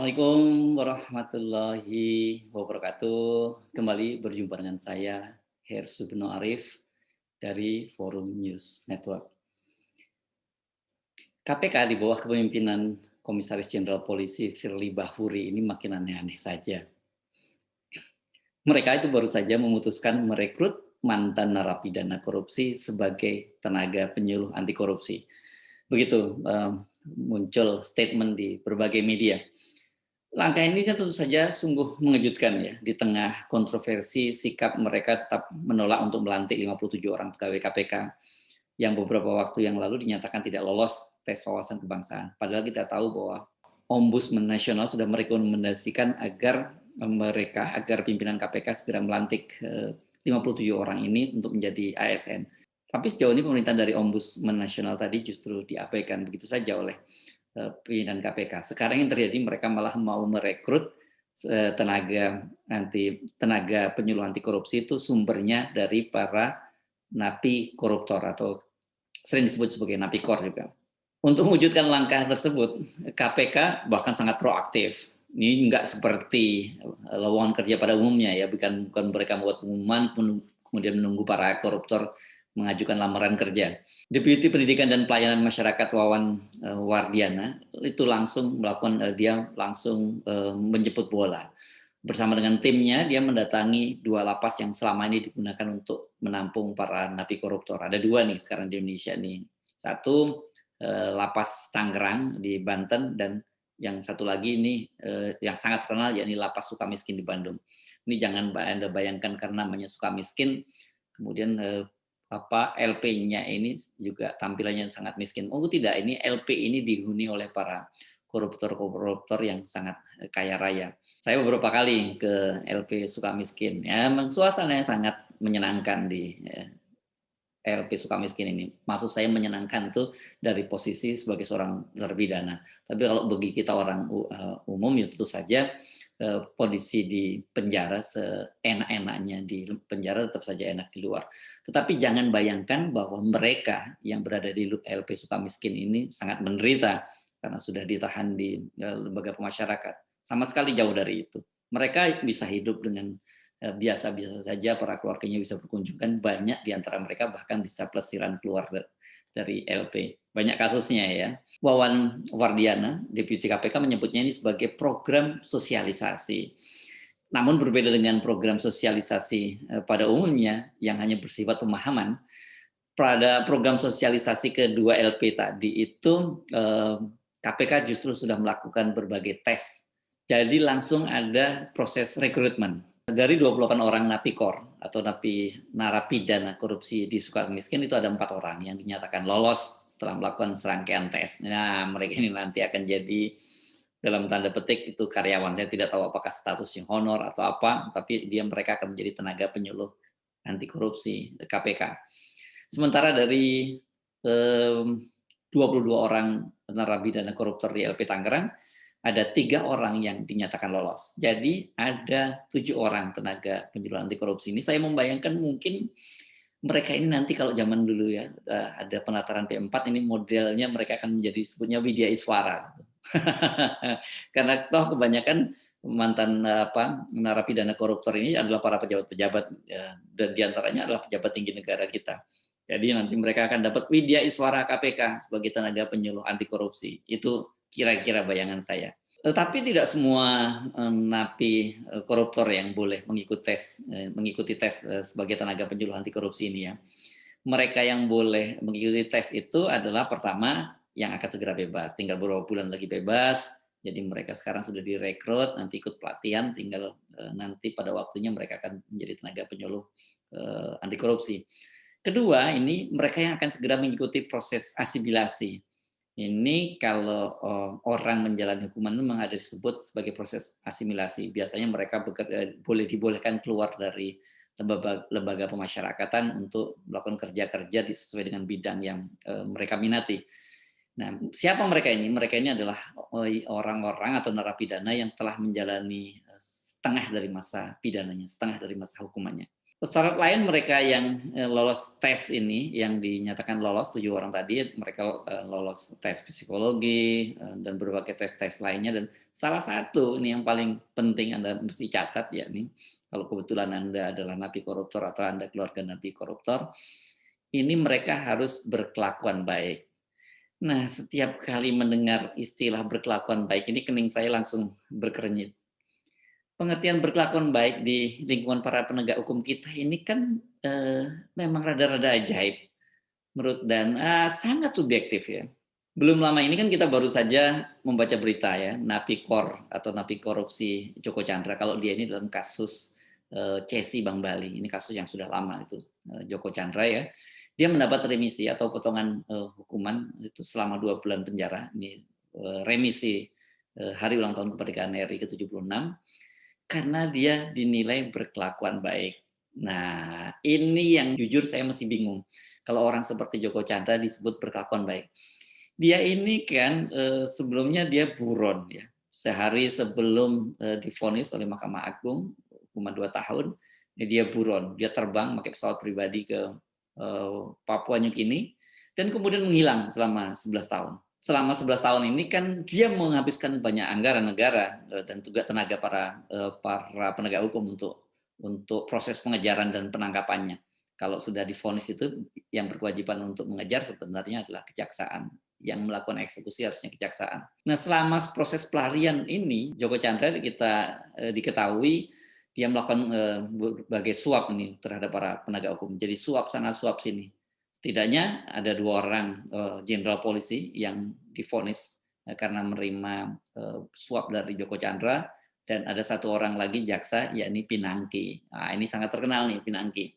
Assalamualaikum warahmatullahi wabarakatuh. Kembali berjumpa dengan saya, Hersubno Arif, dari Forum News Network. KPK di bawah kepemimpinan Komisaris Jenderal Polisi Firly Bahuri ini makin aneh-aneh saja. Mereka itu baru saja memutuskan merekrut mantan narapidana korupsi sebagai tenaga penyuluh anti korupsi. Begitu muncul statement di berbagai media. Langkah ini kan tentu saja sungguh mengejutkan ya, di tengah kontroversi sikap mereka tetap menolak untuk melantik 57 orang pegawai KPK yang beberapa waktu yang lalu dinyatakan tidak lolos tes wawasan kebangsaan. Padahal kita tahu bahwa Ombudsman Nasional sudah merekomendasikan agar pimpinan KPK segera melantik 57 orang ini untuk menjadi ASN. Tapi sejauh ini pemerintahan dari Ombudsman Nasional tadi justru diabaikan begitu saja oleh pimpinan KPK. Sekarang yang terjadi mereka malah mau merekrut tenaga penyuluh anti korupsi itu sumbernya dari para napi koruptor atau sering disebut sebagai napi kor juga. Untuk mewujudkan langkah tersebut, KPK bahkan sangat proaktif. Ini enggak seperti lowongan kerja pada umumnya ya, bukan mereka membuat pengumuman kemudian menunggu para koruptor mengajukan lamaran kerja. Deputi Pendidikan dan Pelayanan Masyarakat Wawan Wardiana itu langsung menjemput bola. Bersama dengan timnya dia mendatangi 2 lapas yang selama ini digunakan untuk menampung para napi koruptor. Ada 2 nih sekarang di Indonesia nih. Satu lapas Tangerang di Banten dan yang satu lagi ini yang sangat terkenal yakni lapas Sukamiskin di Bandung. Ini jangan Anda bayangkan karena namanya Sukamiskin kemudian LP-nya ini juga tampilannya sangat miskin. Oh tidak, ini LP ini dihuni oleh para koruptor yang sangat kaya raya. Saya beberapa kali ke LP Sukamiskin, ya memang suasananya sangat menyenangkan di LP Sukamiskin ini. Maksud saya menyenangkan tuh dari posisi sebagai seorang terpidana. Tapi kalau bagi kita orang umum ya tentu saja kondisi di penjara seenak-enaknya di penjara tetap saja enak di luar. Tetapi jangan bayangkan bahwa mereka yang berada di LP Sukamiskin ini sangat menderita karena sudah ditahan di lembaga pemasyarakatan. Sama sekali jauh dari itu. Mereka bisa hidup dengan biasa-biasa saja, para keluarganya bisa berkunjung, kan banyak di antara mereka bahkan bisa plesiran keluar dari LP. Banyak kasusnya ya. Wawan Wardiana, Deputi KPK menyebutnya ini sebagai program sosialisasi. Namun berbeda dengan program sosialisasi pada umumnya yang hanya bersifat pemahaman, pada program sosialisasi kedua LP tadi itu KPK justru sudah melakukan berbagai tes. Jadi langsung ada proses rekrutmen. Dari 28 orang napikor atau narapidana korupsi di Sukamiskin itu ada 4 orang yang dinyatakan lolos setelah melakukan serangkaian tes. Nah, mereka ini nanti akan jadi dalam tanda petik itu karyawan. Saya tidak tahu apakah statusnya honor atau apa, tapi mereka akan menjadi tenaga penyuluh anti korupsi KPK. Sementara dari 22 orang narapidana koruptor di LP Tangerang, ada 3 orang yang dinyatakan lolos. Jadi ada 7 orang tenaga penyuluh anti korupsi ini. Saya membayangkan mungkin mereka ini nanti kalau zaman dulu ya ada penataran P4 ini modelnya mereka akan menjadi sebutnya Widya Iswara. Karena toh kebanyakan mantan narapidana koruptor ini adalah para pejabat-pejabat dan diantaranya adalah pejabat tinggi negara kita. Jadi nanti mereka akan dapat Widya Iswara KPK sebagai tenaga penyuluh anti korupsi. Itu kira-kira bayangan saya. Tetapi tidak semua napi koruptor yang boleh mengikuti tes sebagai tenaga penyuluh anti korupsi ini ya. Mereka yang boleh mengikuti tes itu adalah pertama yang akan segera bebas, tinggal beberapa bulan lagi bebas. Jadi mereka sekarang sudah direkrut, nanti ikut pelatihan, tinggal nanti pada waktunya mereka akan menjadi tenaga penyuluh anti korupsi. Kedua, ini mereka yang akan segera mengikuti proses asimilasi. Ini kalau orang menjalani hukuman memang ada disebut sebagai proses asimilasi. Biasanya mereka dibolehkan keluar dari lembaga pemasyarakatan untuk melakukan kerja-kerja sesuai dengan bidang yang mereka minati. Nah, siapa mereka ini? Mereka ini adalah orang-orang atau narapidana yang telah menjalani setengah dari masa pidananya, setengah dari masa hukumannya. Syarat lain mereka yang lolos tes ini, yang dinyatakan lolos 7 orang tadi, mereka lolos tes psikologi dan berbagai tes-tes lainnya. Dan salah satu ini yang paling penting Anda mesti catat, yakni kalau kebetulan Anda adalah napi koruptor atau Anda keluarga napi koruptor, ini mereka harus berkelakuan baik. Nah, setiap kali mendengar istilah berkelakuan baik ini kening saya langsung berkernyit. Pengertian berkelakuan baik di lingkungan para penegak hukum kita ini kan, memang rada-rada ajaib menurut dan, sangat subjektif ya. Belum lama ini kan kita baru saja membaca berita ya, napi atau napi korupsi Joko Chandra, kalau dia ini dalam kasus, Cesi Bank Bali, ini kasus yang sudah lama itu, Joko Chandra ya. Dia mendapat remisi atau potongan, hukuman itu selama 2 bulan penjara, ini, remisi, hari ulang tahun kemerdekaan RI ke-76 karena dia dinilai berkelakuan baik. Nah, ini yang jujur saya masih bingung. Kalau orang seperti Joko Chandra disebut berkelakuan baik. Dia ini kan, sebelumnya dia buron ya. Sehari sebelum, divonis oleh Mahkamah Agung hukuman 2 tahun, ya dia buron. Dia terbang pakai pesawat pribadi ke, Papua New Guinea dan kemudian menghilang selama 11 tahun. Selama 11 tahun ini kan dia menghabiskan banyak anggaran negara, dan juga tenaga para penegak hukum untuk proses pengejaran dan penangkapannya. Kalau sudah divonis itu yang berkewajiban untuk mengejar sebenarnya adalah kejaksaan, yang melakukan eksekusi harusnya kejaksaan. Nah, selama proses pelarian ini Joko Chandra diketahui dia melakukan, berbagai suap ini terhadap para penegak hukum. Jadi suap sana suap sini. Setidaknya ada 2 orang, jenderal polisi yang divonis, karena menerima, suap dari Joko Chandra dan ada 1 orang lagi jaksa yakni Pinangki. Nah, ini sangat terkenal nih Pinangki.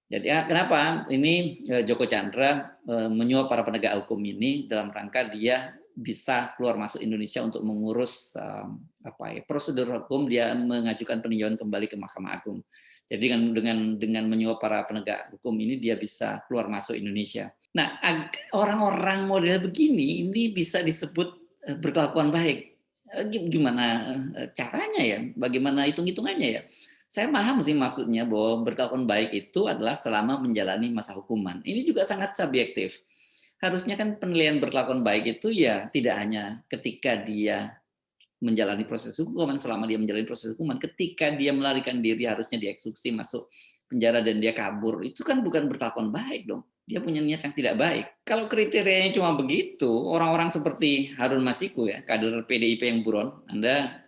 Jadi kenapa ini, Joko Chandra, menyuap para penegak hukum ini dalam rangka dia bisa keluar masuk Indonesia untuk mengurus, prosedur hukum dia mengajukan peninjauan kembali ke Mahkamah Agung. Jadi dengan menyuap para penegak hukum ini dia bisa keluar masuk Indonesia. Nah, orang-orang model begini ini bisa disebut, berkelakuan baik. Gimana, caranya ya? Bagaimana hitung-hitungannya ya? Saya paham sih maksudnya bahwa berkelakuan baik itu adalah selama menjalani masa hukuman. Ini juga sangat subjektif. Harusnya kan penilaian berkelakuan baik itu ya tidak hanya ketika dia menjalani proses hukuman, selama dia menjalani proses hukuman, ketika dia melarikan diri harusnya dieksekusi masuk penjara dan dia kabur, itu kan bukan berkelakuan baik dong. Dia punya niat yang tidak baik. Kalau kriterianya cuma begitu, orang-orang seperti Harun Masiku ya, kader PDIP yang buron, Anda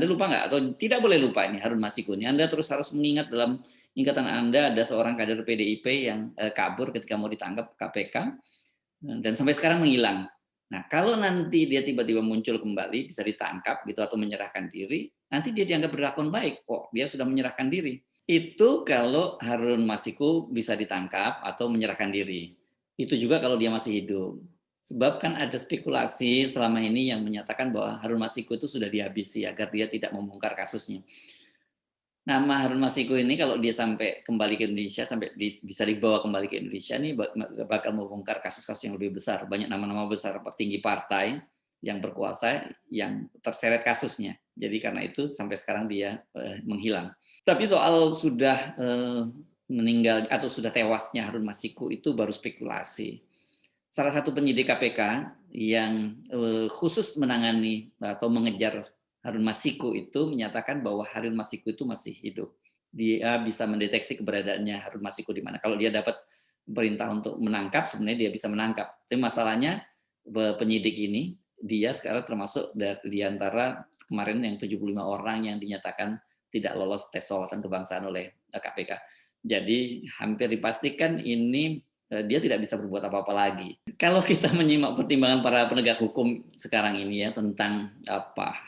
lupa nggak atau tidak boleh lupa ini Harun Masiku ini. Anda terus harus mengingat dalam ingatan Anda ada seorang kader PDIP yang kabur ketika mau ditangkap KPK dan sampai sekarang menghilang. Nah, kalau nanti dia tiba-tiba muncul kembali, bisa ditangkap gitu atau menyerahkan diri, nanti dia dianggap berkelakuan baik. Kok dia sudah menyerahkan diri. Itu kalau Harun Masiku bisa ditangkap atau menyerahkan diri. Itu juga kalau dia masih hidup. Sebab kan ada spekulasi selama ini yang menyatakan bahwa Harun Masiku itu sudah dihabisi agar dia tidak membongkar kasusnya. Nama Harun Masiku ini kalau dia sampai kembali ke Indonesia, bisa dibawa kembali ke Indonesia ini bakal membongkar kasus-kasus yang lebih besar. Banyak nama-nama besar petinggi partai yang berkuasa yang terseret kasusnya. Jadi karena itu sampai sekarang dia menghilang. Tapi soal sudah meninggal atau sudah tewasnya Harun Masiku itu baru spekulasi. Salah satu penyidik KPK yang khusus menangani atau mengejar Harun Masiku itu menyatakan bahwa Harun Masiku itu masih hidup. Dia bisa mendeteksi keberadaannya Harun Masiku di mana. Kalau dia dapat perintah untuk menangkap, sebenarnya dia bisa menangkap. Tapi masalahnya penyidik ini, dia sekarang termasuk di antara kemarin yang 75 orang yang dinyatakan tidak lolos tes wawasan kebangsaan oleh KPK. Jadi hampir dipastikan ini dia tidak bisa berbuat apa-apa lagi. Kalau kita menyimak pertimbangan para penegak hukum sekarang ini ya tentang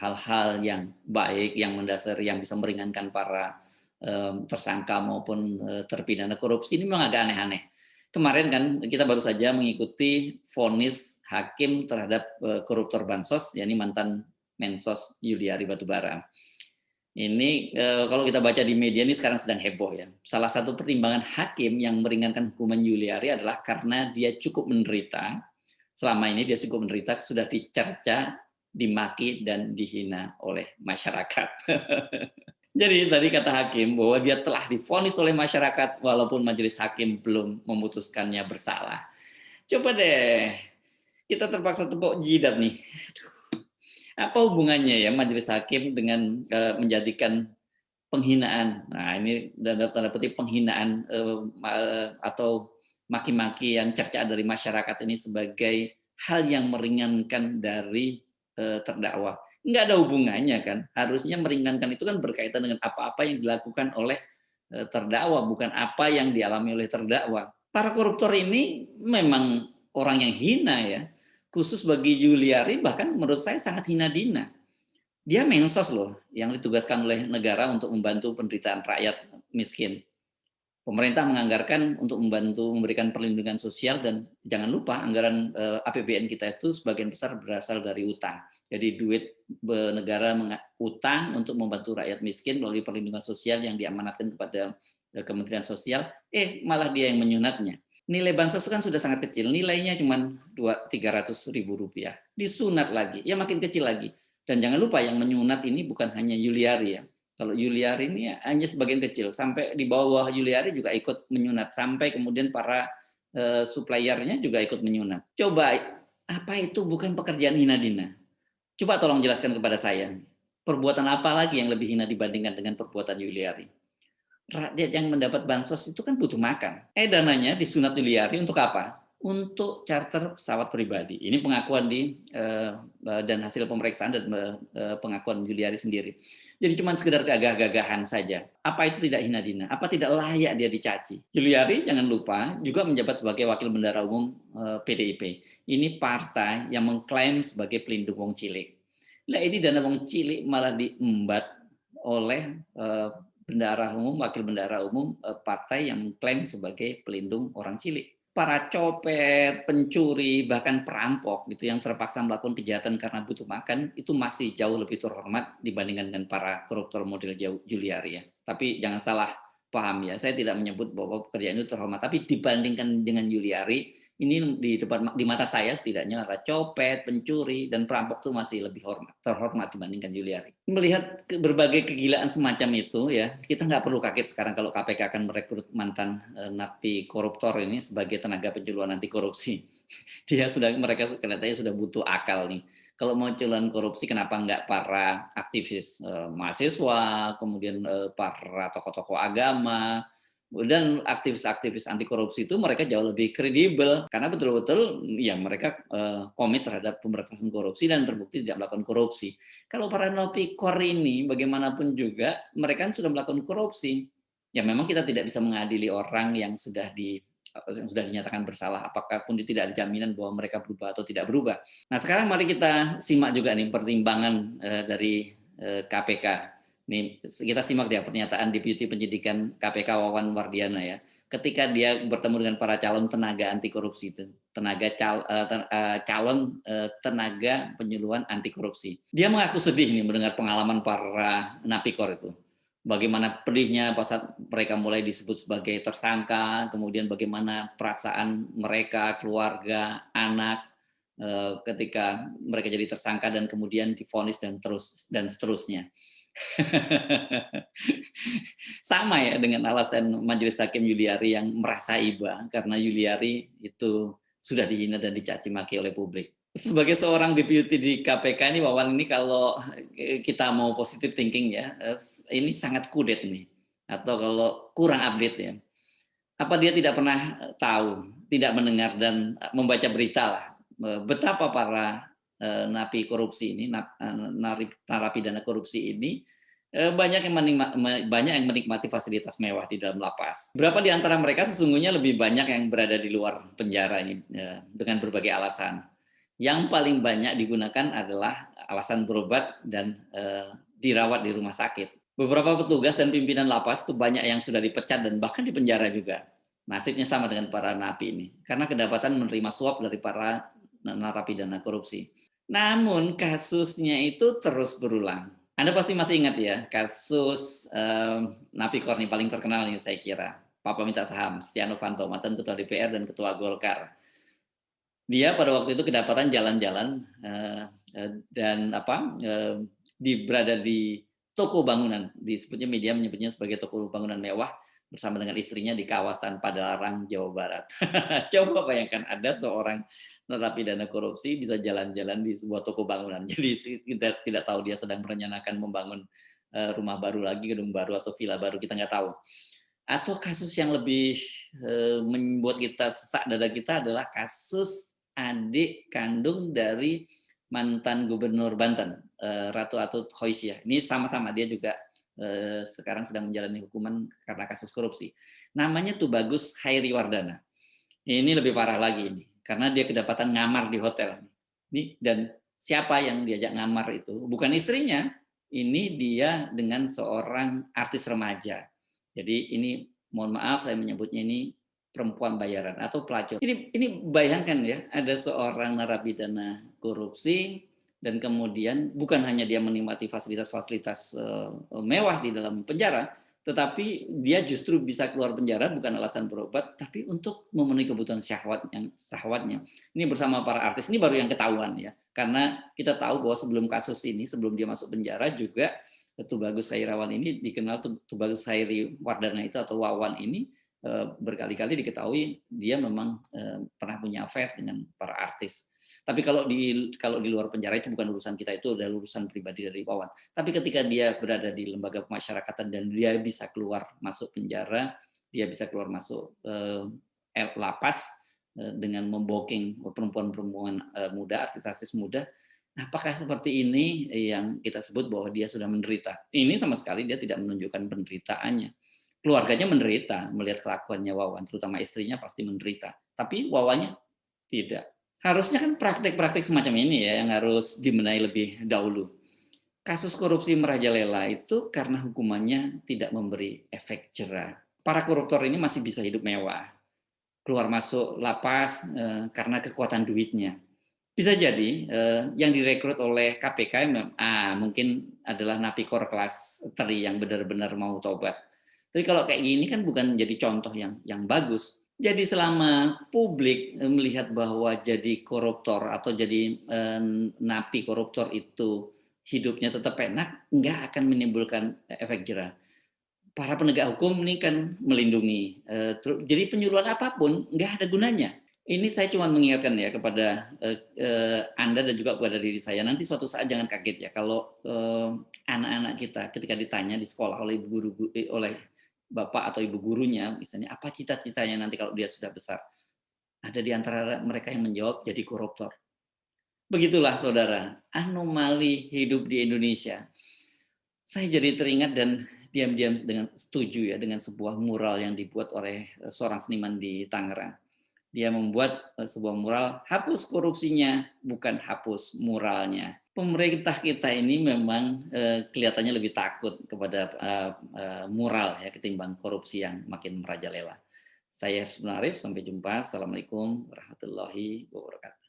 hal-hal yang baik, yang mendasari, yang bisa meringankan para tersangka maupun terpidana korupsi ini memang agak aneh-aneh. Kemarin kan kita baru saja mengikuti vonis hakim terhadap koruptor Bansos, yakni mantan Mensos Yuliari Batubara. Ini kalau kita baca di media ini sekarang sedang heboh ya. Salah satu pertimbangan hakim yang meringankan hukuman Yuliari adalah karena dia cukup menderita. Selama ini dia cukup menderita, sudah dicerca, dimaki dan dihina oleh masyarakat. Jadi tadi kata hakim bahwa dia telah divonis oleh masyarakat walaupun majelis hakim belum memutuskannya bersalah. Coba deh, kita terpaksa tepuk jidat nih. Aduh, apa hubungannya ya majelis hakim dengan menjadikan penghinaan. Nah, ini dalam tanda petik penghinaan atau maki-maki yang cercaan dari masyarakat ini sebagai hal yang meringankan dari terdakwa. Nggak ada hubungannya kan. Harusnya meringankan itu kan berkaitan dengan apa-apa yang dilakukan oleh terdakwa, bukan apa yang dialami oleh terdakwa. Para koruptor ini memang orang yang hina ya. Khusus bagi Juliari bahkan menurut saya sangat hina dina. Dia mensos loh, yang ditugaskan oleh negara untuk membantu penderitaan rakyat miskin. Pemerintah menganggarkan untuk membantu memberikan perlindungan sosial dan jangan lupa anggaran APBN kita itu sebagian besar berasal dari utang. Jadi duit negara utang untuk membantu rakyat miskin melalui perlindungan sosial yang diamanatkan kepada Kementerian Sosial, malah dia yang menyunatnya. Nilai bansos kan sudah sangat kecil, nilainya cuma 300.000 rupiah. Disunat lagi, ya makin kecil lagi. Dan jangan lupa yang menyunat ini bukan hanya Yuliari ya. Kalau Yuliari ini hanya sebagian kecil, sampai di bawah Yuliari juga ikut menyunat, sampai kemudian para suppliernya juga ikut menyunat. Coba, apa itu bukan pekerjaan hina dina? Coba tolong jelaskan kepada saya. Perbuatan apa lagi yang lebih hina dibandingkan dengan perbuatan Yuliari? Rakyat yang mendapat bansos itu kan butuh makan. Dananya disunat Yuliari untuk apa? Untuk charter pesawat pribadi. Ini pengakuan dan hasil pemeriksaan dan pengakuan Juliari sendiri. Jadi cuma sekedar gagah-gagahan saja. Apa itu tidak hina dina? Apa tidak layak dia dicaci? Juliari jangan lupa juga menjabat sebagai wakil bendahara umum PDIP. Ini partai yang mengklaim sebagai pelindung wong cilik. Nah ini dana wong cilik malah diembat oleh bendahara umum, wakil bendahara umum partai yang mengklaim sebagai pelindung orang cilik. Para copet, pencuri, bahkan perampok gitu yang terpaksa melakukan kejahatan karena butuh makan itu masih jauh lebih terhormat dibandingkan dengan para koruptor model Juliari ya. Tapi jangan salah paham ya, saya tidak menyebut bahwa pekerjaan itu terhormat, tapi dibandingkan dengan Juliari ini di mata saya setidaknya adalah copet, pencuri, dan perampok itu masih lebih terhormat dibandingkan Juliari. Melihat berbagai kegilaan semacam itu ya, kita nggak perlu kaget sekarang kalau KPK akan merekrut mantan napi koruptor ini sebagai tenaga penyuluhan anti korupsi. Mereka kelihatannya sudah butuh akal nih. Kalau mau penyuluhan korupsi, kenapa nggak para aktivis mahasiswa, kemudian para tokoh-tokoh agama, dan aktivis-aktivis anti korupsi itu mereka jauh lebih kredibel karena betul-betul ya mereka komit terhadap pemberantasan korupsi dan terbukti tidak melakukan korupsi. Kalau para napikor ini bagaimanapun juga mereka sudah melakukan korupsi. Ya memang kita tidak bisa mengadili orang yang sudah dinyatakan bersalah, apakah pun tidak ada jaminan bahwa mereka berubah atau tidak berubah. Nah sekarang mari kita simak juga nih pertimbangan dari KPK. Nih, kita simak ya pernyataan Deputi Penyidikan KPK Wawan Wardiana ya. Ketika dia bertemu dengan para calon tenaga anti korupsi itu, calon tenaga penyuluhan anti korupsi. Dia mengaku sedih nih mendengar pengalaman para napikor itu. Bagaimana pedihnya pas saat mereka mulai disebut sebagai tersangka, kemudian bagaimana perasaan mereka, keluarga, anak ketika mereka jadi tersangka dan kemudian divonis dan seterusnya. Sama ya dengan alasan majelis hakim Yuliari yang merasa iba karena Yuliari itu sudah dihina dan dicaci maki oleh publik. Sebagai seorang deputi di KPK ini, Wawan ini kalau kita mau positive thinking ya, ini sangat kudet nih. Atau kalau kurang update ya. Apa dia tidak pernah tahu, tidak mendengar dan membaca berita lah betapa para napi korupsi ini, narapidana korupsi ini banyak yang menikmati fasilitas mewah di dalam lapas. Berapa di antara mereka sesungguhnya lebih banyak yang berada di luar penjara ini dengan berbagai alasan. Yang paling banyak digunakan adalah alasan berobat dan dirawat di rumah sakit. Beberapa petugas dan pimpinan lapas itu banyak yang sudah dipecat dan bahkan dipenjara juga. Nasibnya sama dengan para napi ini, karena kedapatan menerima suap dari para narapidana korupsi. Namun kasusnya itu terus berulang. Anda pasti masih ingat ya, kasus napi korni paling terkenal nih saya kira. Pak peminta saham, Setia Novanto, mantan ketua DPR dan ketua Golkar. Dia pada waktu itu kedapatan jalan-jalan dan berada di toko bangunan, disebutnya media menyebutnya sebagai toko bangunan mewah bersama dengan istrinya di kawasan Padalarang, Jawa Barat. Coba bayangkan ada seorang narapidana korupsi bisa jalan-jalan di sebuah toko bangunan. Jadi kita tidak tahu dia sedang merencanakan membangun rumah baru lagi, gedung baru atau villa baru, kita nggak tahu. Atau kasus yang lebih membuat kita sesak dada kita adalah kasus adik kandung dari mantan gubernur Banten, Ratu Atut Khoisyah. Ini sama-sama dia juga sekarang sedang menjalani hukuman karena kasus korupsi. Namanya Tubagus Hairiwardana. Ini lebih parah lagi ini, karena dia kedapatan ngamar di hotel. Ini dan siapa yang diajak ngamar itu? Bukan istrinya, ini dia dengan seorang artis remaja. Jadi ini mohon maaf saya menyebutnya ini perempuan bayaran atau pelacur. Ini bayangkan ya, ada seorang narapidana korupsi dan kemudian bukan hanya dia menikmati fasilitas-fasilitas mewah di dalam penjara, tetapi dia justru bisa keluar penjara bukan alasan berobat, tapi untuk memenuhi kebutuhan syahwatnya. Ini bersama para artis, ini baru yang ketahuan ya. Karena kita tahu bahwa sebelum kasus ini, sebelum dia masuk penjara juga Tubagus Hairawan ini dikenal Tubagus Hairi Wardana itu atau Wawan ini berkali-kali diketahui dia memang pernah punya affair dengan para artis. Tapi kalau di luar penjara itu bukan urusan kita, itu adalah urusan pribadi dari Wawan. Tapi ketika dia berada di lembaga pemasyarakatan dan dia bisa keluar masuk penjara, dia bisa keluar masuk lapas dengan memboking perempuan-perempuan muda, artis-artis muda. Apakah seperti ini yang kita sebut bahwa dia sudah menderita? Ini sama sekali dia tidak menunjukkan penderitaannya. Keluarganya menderita melihat kelakuannya Wawan, terutama istrinya pasti menderita. Tapi Wawannya tidak. Harusnya kan praktek-praktek semacam ini ya yang harus dibenahi lebih dahulu. Kasus korupsi merajalela itu karena hukumannya tidak memberi efek jera. Para koruptor ini masih bisa hidup mewah, keluar masuk lapas karena kekuatan duitnya. Bisa jadi yang direkrut oleh KPK mungkin adalah napikor kelas teri yang benar-benar mau tobat. Tapi kalau kayak gini kan bukan jadi contoh yang bagus. Jadi selama publik melihat bahwa jadi koruptor atau jadi napi koruptor itu hidupnya tetap enak, nggak akan menimbulkan efek jera. Para penegak hukum ini kan melindungi. Jadi penyuluhan apapun nggak ada gunanya. Ini saya cuma mengingatkan ya kepada Anda dan juga kepada diri saya. Nanti suatu saat jangan kaget ya kalau anak-anak kita ketika ditanya di sekolah oleh guru oleh bapak atau ibu gurunya, misalnya apa cita-citanya nanti kalau dia sudah besar. Ada di antara mereka yang menjawab jadi koruptor. Begitulah saudara, anomali hidup di Indonesia. Saya jadi teringat dan diam-diam dengan setuju ya dengan sebuah mural yang dibuat oleh seorang seniman di Tangerang. Dia membuat sebuah mural, hapus korupsinya, bukan hapus muralnya. Pemerintah kita ini memang kelihatannya lebih takut kepada mural ya ketimbang korupsi yang makin merajalela. Saya Arif, sampai jumpa. Assalamualaikum warahmatullahi wabarakatuh.